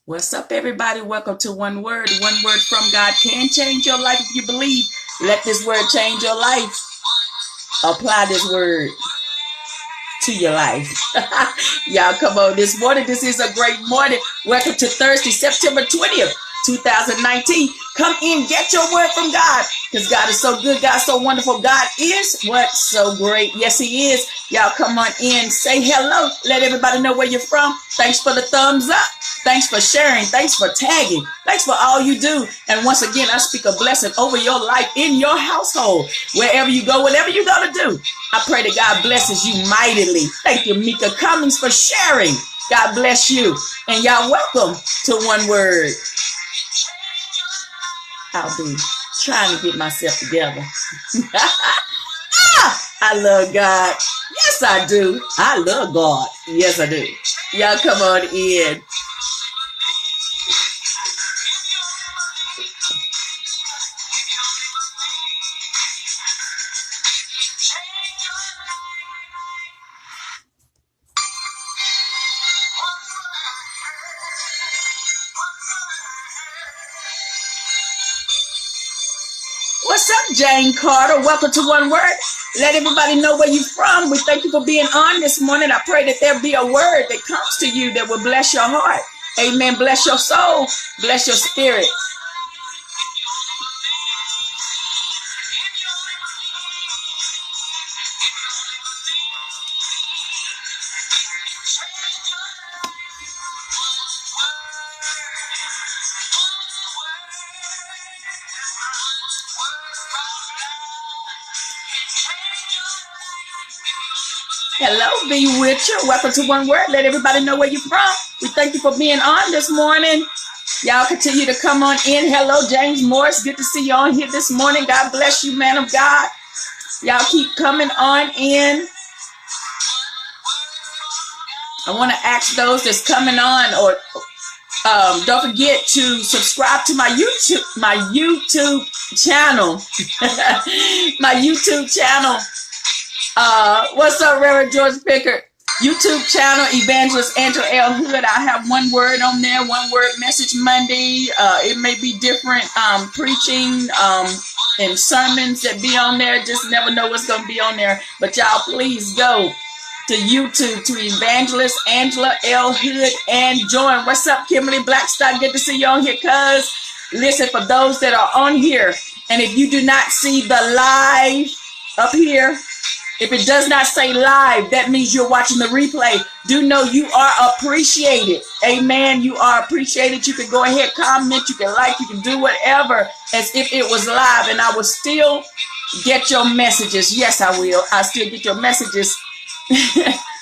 What's up, everybody? Welcome to One Word. One word from God can change your life if you believe. Let this word change your life. Apply this word to your life. Y'all, come on this morning. This is a great morning. Welcome to Thursday, September 20th, 2019. Come in, get your word from God, because God is so good. God's so wonderful. God is what? So great. Yes, he is. Y'all, come on in. Say hello. Let everybody know where you're from. Thanks for the thumbs up. Thanks for sharing. Thanks for tagging. Thanks for all you do. And once again, I speak a blessing over your life, in your household, wherever you go, whatever you're going to do. I pray that God blesses you mightily. Thank you, Mika Cummings, for sharing. God bless you. And y'all, welcome to One Word. I'll be trying to get myself together. I love God. Yes, I do. I love God. Yes, I do. Y'all, come on in. What's up, Jane Carter? Welcome to One Word. Let everybody know where you're from. We thank you for being on this morning. I pray that there be a word that comes to you that will bless your heart. Amen. Bless your soul. Bless your spirit. Hello, be with you. Welcome to One Word. Let everybody know where you're from. We thank you for being on this morning. Y'all continue to come on in. Hello, James Morris. Good to see you on here this morning. God bless you, man of God. Y'all keep coming on in. I want to ask those that's coming on, or don't forget to subscribe to my YouTube channel. My YouTube channel. What's up, Reverend George Pickard? YouTube channel, Evangelist Angela L Hood. I have One Word on there, One Word Message Monday. It may be different preaching and sermons that be on there. Just never know what's going to be on there. But y'all, please go to YouTube, to Evangelist Angela L Hood, and join. What's up, Kimberly Blackstock? Good to see you on here, cuz. Listen, for those that are on here, and if you do not see the live up here, if it does not say live, that means you're watching the replay. Do know you are appreciated. Amen. You are appreciated. You can go ahead, comment, you can like, you can do whatever as if it was live, and I will still get your messages. Yes, I will. I still get your messages.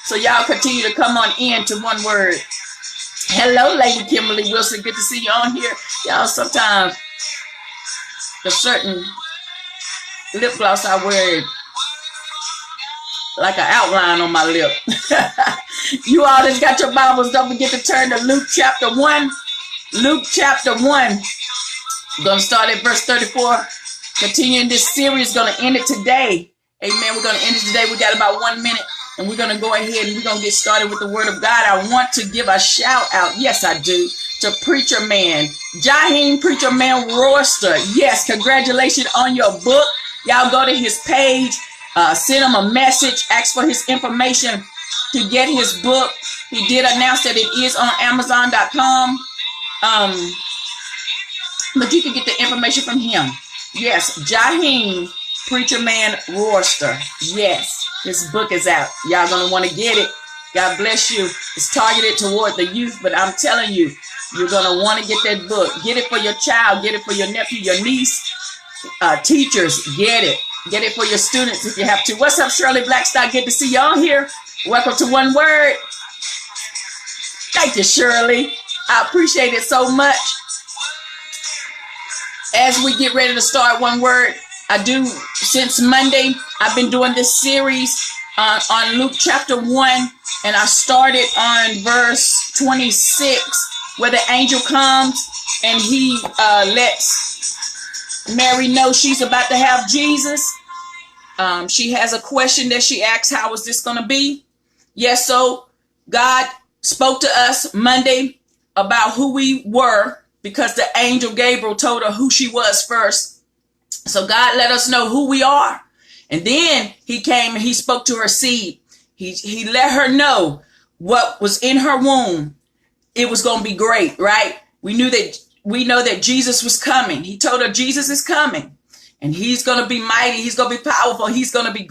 So y'all continue to come on in to One Word. Hello, Lady Kimberly Wilson. Good to see you on here. Y'all, sometimes the certain lip gloss I wear, like an outline on my lip. You all that's got your Bibles, don't forget to turn to Luke chapter 1. Luke chapter 1. We're going to start at verse 34. Continuing this series, going to end it today. Amen. We're going to end it today. We got about 1 minute, and we're going to go ahead and we're going to get started with the word of God. I want to give a shout out. Yes, I do. To Preacher Man. Jaheim Preacher Man Royster. Yes, congratulations on your book. Y'all go to his page. Send him a message, ask for his information to get his book. He did announce that it is on Amazon.com. But you can get the information from him. Yes, Jaheim Preacher Man Royster. Yes, his book is out. Y'all gonna want to get it. God bless you. It's targeted toward the youth, but I'm telling you, you're gonna want to get that book. Get it for your child, get it for your nephew, your niece, teachers, get it. Get it for your students if you have to. What's up, Shirley Blackstock? Good to see you on here. Welcome to One Word. Thank you, Shirley. I appreciate it so much. As we get ready to start One Word, I do, since Monday, I've been doing this series on Luke chapter 1, and I started on verse 26, where the angel comes and he lets Mary know she's about to have Jesus. She has a question that she asks, how is this going to be? Yes, so God spoke to us Monday about who we were, because the angel Gabriel told her who she was first. So God let us know who we are. And then he came and he spoke to her seed. He let her know what was in her womb. It was going to be great, right? We know that Jesus was coming. He told her Jesus is coming and he's going to be mighty. He's going to be powerful. He's going to be